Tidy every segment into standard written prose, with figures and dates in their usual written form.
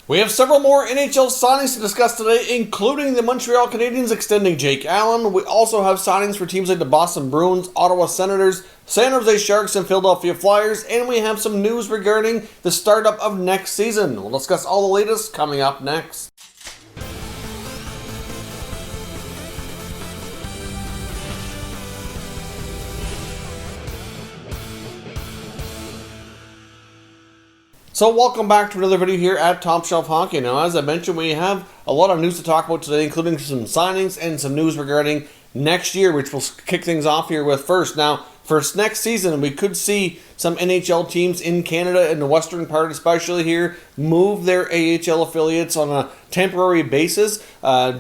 We have several more NHL signings to discuss today, including the Montreal Canadiens extending Jake Allen. We also have signings for teams like the Boston Bruins, Ottawa Senators, San Jose Sharks, and Philadelphia Flyers, and we have some news regarding the startup of next season. We'll discuss all the latest coming up next. So welcome back to another video here at Top Shelf Hockey. Now, as I mentioned, we have a lot of news to talk about today, including some signings and some news regarding next year, which we'll kick things off here with first. Now, for next season, we could see some NHL teams in Canada, in the western part especially here, move their AHL affiliates on a temporary basis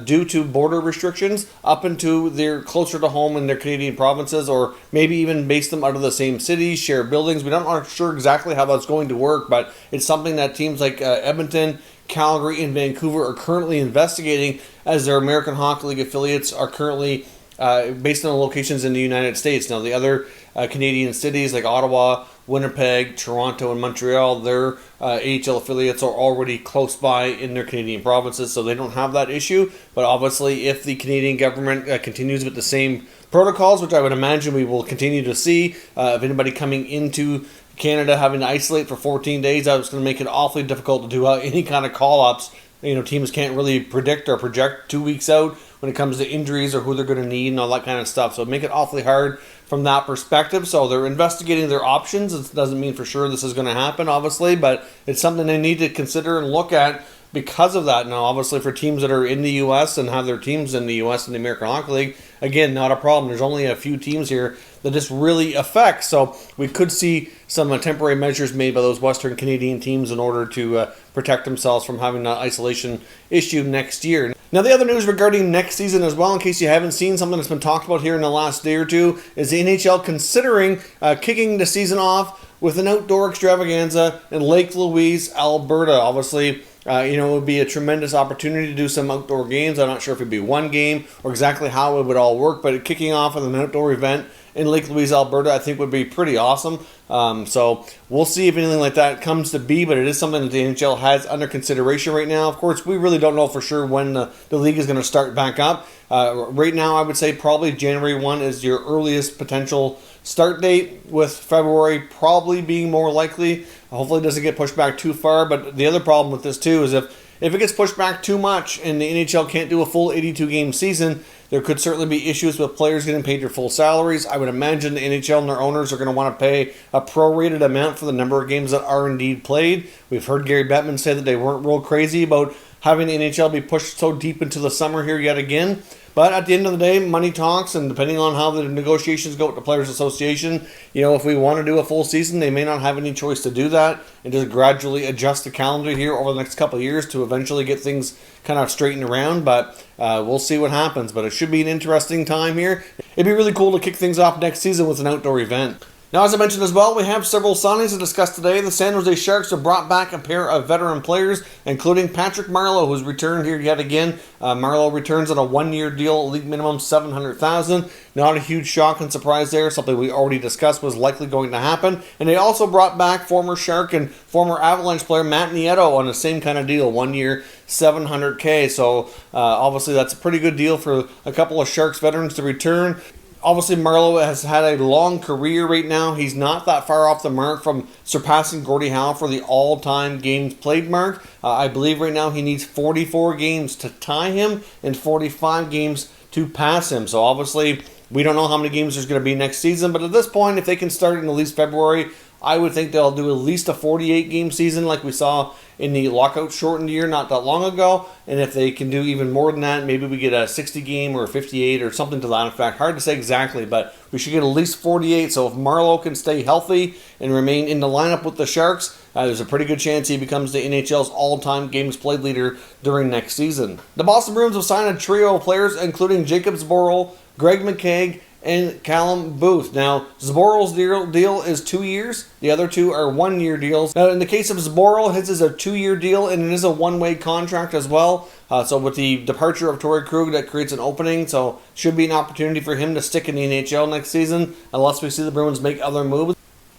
due to border restrictions up into their closer to home in their Canadian provinces, or maybe even base them out of the same cities, share buildings. We're not sure exactly how that's going to work, but it's something that teams like Edmonton, Calgary, and Vancouver are currently investigating, as their American Hockey League affiliates are currently based on locations in the United States. Now, the other Canadian cities like Ottawa, Winnipeg, Toronto, and Montreal, their AHL affiliates are already close by in their Canadian provinces, so they don't have that issue. But obviously, if the Canadian government continues with the same protocols, which I would imagine we will continue to see, if anybody coming into Canada having to isolate for 14 days, that's going to make it awfully difficult to do any kind of call-ups. Teams can't really predict or project 2 weeks out when it comes to injuries or who they're going to need and all that kind of stuff. So it'd make it awfully hard from that perspective. So they're investigating their options. It doesn't mean for sure this is going to happen, obviously, but it's something they need to consider and look at because of that. Now, obviously, for teams that are in the U.S. and have their teams in the U.S. and the American Hockey League, again, not a problem. There's only a few teams here that this really affects. So we could see some temporary measures made by those Western Canadian teams in order to protect themselves from having that isolation issue next year. Now, the other news regarding next season as well, in case you haven't seen something that's been talked about here in the last day or two, is the NHL considering kicking the season off with an outdoor extravaganza in Lake Louise, Alberta. Obviously, it would be a tremendous opportunity to do some outdoor games. I'm not sure if it'd be one game or exactly how it would all work, but kicking off with an outdoor event in Lake Louise, Alberta, I think would be pretty awesome. So we'll see if anything like that comes to be, but it is something that the NHL has under consideration right now. Of course, we really don't know for sure when the league is going to start back up. Right now, I would say probably January 1 is your earliest potential start date, with February probably being more likely. Hopefully it doesn't get pushed back too far, but the other problem with this too is if it gets pushed back too much and the NHL can't do a full 82-game season, there could certainly be issues with players getting paid their full salaries. I would imagine the NHL and their owners are going to want to pay a prorated amount for the number of games that are indeed played. We've heard Gary Bettman say that they weren't real crazy about having the NHL be pushed so deep into the summer here yet again. But at the end of the day, money talks, and depending on how the negotiations go with the Players Association, if we want to do a full season, they may not have any choice to do that and just gradually adjust the calendar here over the next couple of years to eventually get things kind of straightened around. But we'll see what happens. But it should be an interesting time here. It'd be really cool to kick things off next season with an outdoor event. Now, as I mentioned as well, we have several signings to discuss today. The San Jose Sharks have brought back a pair of veteran players, including Patrick Marleau, who's returned here yet again. Marleau returns on a one-year deal, league minimum $700,000. Not a huge shock and surprise there. Something we already discussed was likely going to happen. And they also brought back former Shark and former Avalanche player Matt Nieto on the same kind of deal, 1 year, $700K. So obviously that's a pretty good deal for a couple of Sharks veterans to return. Obviously, Marleau has had a long career right now. He's not that far off the mark from surpassing Gordie Howe for the all-time games played mark. I believe right now he needs 44 games to tie him and 45 games to pass him. So obviously, we don't know how many games there's going to be next season. But at this point, if they can start in at least February, I would think they'll do at least a 48-game season like we saw in the lockout-shortened year not that long ago. And if they can do even more than that, maybe we get a 60-game or a 58 or something to that effect. Hard to say exactly, but we should get at least 48. So if Marleau can stay healthy and remain in the lineup with the Sharks, there's a pretty good chance he becomes the NHL's all-time games played leader during next season. The Boston Bruins have signed a trio of players, including Jacob Zboril, Greg McKegg, and Callum Booth. Now, Zboril's deal is 2 years. The other two are 1 year deals. Now, in the case of Zboril, his is a 2 year deal, and it is a one-way contract as well. So with the departure of Torrey Krug, that creates an opening. So should be an opportunity for him to stick in the NHL next season, unless we see the Bruins make other moves.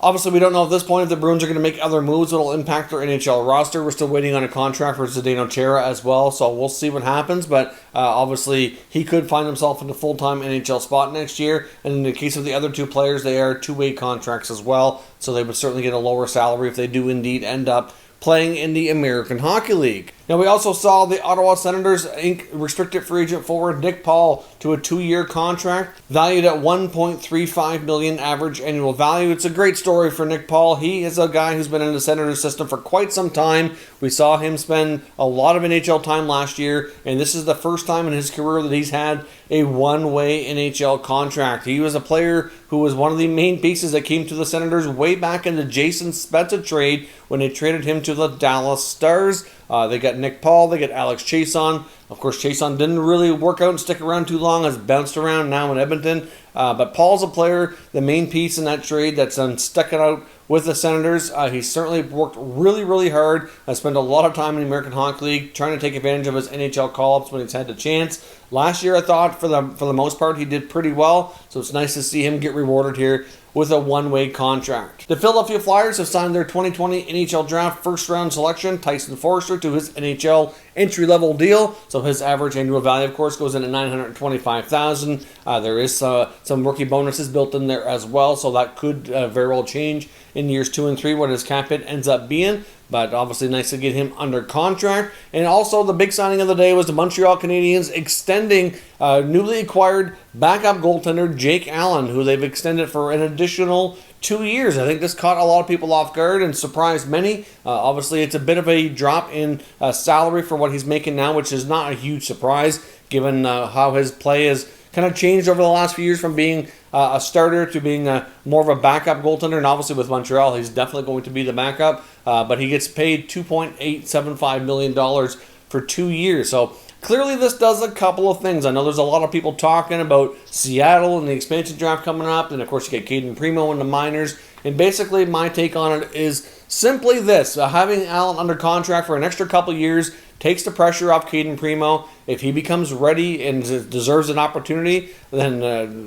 Obviously, we don't know at this point if the Bruins are going to make other moves that will impact their NHL roster. We're still waiting on a contract for Zdeno Chara as well, so we'll see what happens. But obviously, he could find himself in a full-time NHL spot next year. And in the case of the other two players, they are two-way contracts as well, so they would certainly get a lower salary if they do indeed end up playing in the American Hockey League. Now, we also saw the Ottawa Senators ink restricted free agent forward Nick Paul to a 2-year contract valued at $1.35 million average annual value. It's a great story for Nick Paul. He is a guy who's been in the Senators system for quite some time. We saw him spend a lot of NHL time last year, and this is the first time in his career that he's had a one-way NHL contract. He was a player who was one of the main pieces that came to the Senators way back in the Jason Spezza trade when they traded him to the Dallas Stars. They got Nick Paul, they got Alex Chiasson. Of course, Chiasson didn't really work out and stick around too long, has bounced around now in Edmonton. But Paul's a player, the main piece in that trade that's stuck it out with the Senators. He's certainly worked really, really hard. Spent a lot of time in the American Hockey League trying to take advantage of his NHL call-ups when he's had the chance. Last year, I thought, for the most part, he did pretty well. So it's nice to see him get rewarded here with a one-way contract. The Philadelphia Flyers have signed their 2020 NHL Draft first-round selection, Tyson Foerster, to his NHL entry-level deal. So his average annual value, of course, goes in at $925,000. There is some rookie bonuses built in there as well, so that could very well change in years 2 and 3 what his cap hit ends up being. But obviously nice to get him under contract. And also the big signing of the day was the Montreal Canadiens extending newly acquired backup goaltender Jake Allen, who they've extended for an additional 2 years. I think this caught a lot of people off guard and surprised many. Obviously, it's a bit of a drop in salary for what he's making now, which is not a huge surprise given how his play has kind of changed over the last few years from being a starter to being more of a backup goaltender. And obviously with Montreal, he's definitely going to be the backup. But he gets paid $2.875 million for 2 years. So clearly this does a couple of things. I know there's a lot of people talking about Seattle and the expansion draft coming up. And of course you get Caden Primo in the minors. And basically my take on it is simply this. Having Allen under contract for an extra couple years takes the pressure off Caden Primo. If he becomes ready and deserves an opportunity, then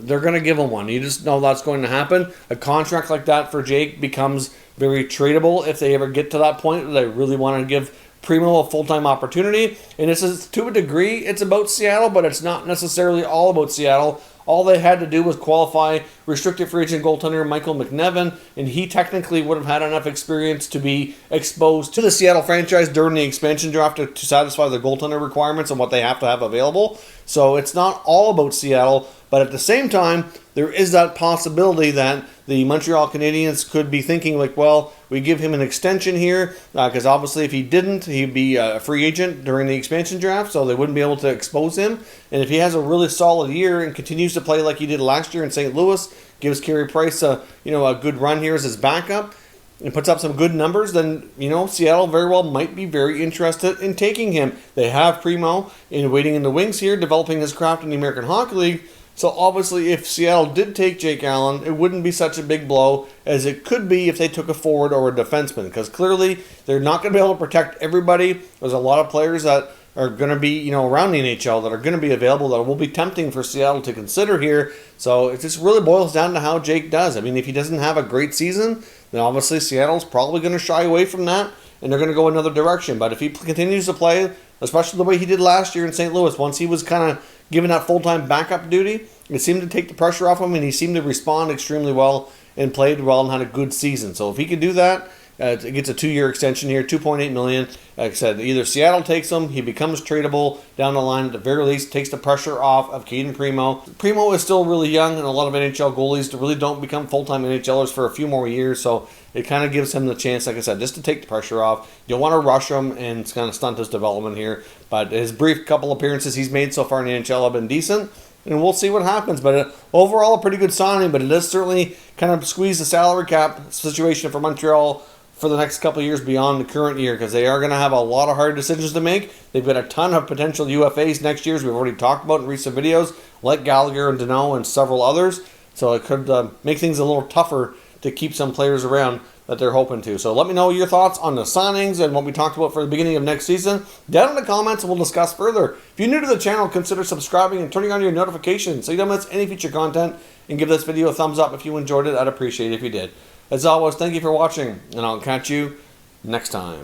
they're going to give him one. You just know that's going to happen. A contract like that for Jake becomes very tradable if they ever get to that point where they really want to give Primo a full-time opportunity. And this is, to a degree, it's about Seattle, but it's not necessarily all about Seattle. All they had to do was qualify restricted free agent goaltender Michael McNevin, and he technically would have had enough experience to be exposed to the Seattle franchise during the expansion draft to satisfy the goaltender requirements and what they have to have available. So it's not all about Seattle, but at the same time, there is that possibility that the Montreal Canadiens could be thinking like, well, we give him an extension here, because obviously if he didn't, he'd be a free agent during the expansion draft, so they wouldn't be able to expose him. And if he has a really solid year and continues to play like he did last year in St. Louis, gives Carey Price a good run here as his backup, and puts up some good numbers, then, Seattle very well might be very interested in taking him. They have Primo waiting in the wings here, developing his craft in the American Hockey League. So obviously, if Seattle did take Jake Allen, it wouldn't be such a big blow as it could be if they took a forward or a defenseman, because clearly they're not going to be able to protect everybody. There's a lot of players that are going to be, around the NHL that are going to be available that will be tempting for Seattle to consider here. So it just really boils down to how Jake does. I mean, if he doesn't have a great season, then obviously Seattle's probably going to shy away from that, and they're going to go another direction. But if he continues to play, especially the way he did last year in St. Louis, once he was kind of given that full-time backup duty, it seemed to take the pressure off him, and he seemed to respond extremely well and played well and had a good season. So if he could do that, it gets a 2-year extension here, $2.8 million. Like I said, either Seattle takes him, he becomes tradable down the line, at the very least takes the pressure off of Caden Primo. Primo is still really young, and a lot of NHL goalies really don't become full-time NHLers for a few more years, so it kind of gives him the chance, like I said, just to take the pressure off. You don't want to rush him and it's kind of stunt his development here, but his brief couple appearances he's made so far in the NHL have been decent, and we'll see what happens. But overall, a pretty good signing, but it does certainly kind of squeeze the salary cap situation for Montreal for the next couple of years beyond the current year, because they are going to have a lot of hard decisions to make. They've got a ton of potential UFAs next year, as we've already talked about in recent videos, like Gallagher and Deneau and several others. So it could make things a little tougher to keep some players around that they're hoping to. So let me know your thoughts on the signings and what we talked about for the beginning of next season down in the comments, and we'll discuss further. If you're new to the channel, consider subscribing and turning on your notifications so you don't miss any future content, and give this video a thumbs up if you enjoyed it. I'd appreciate it if you did. As always, thank you for watching, and I'll catch you next time.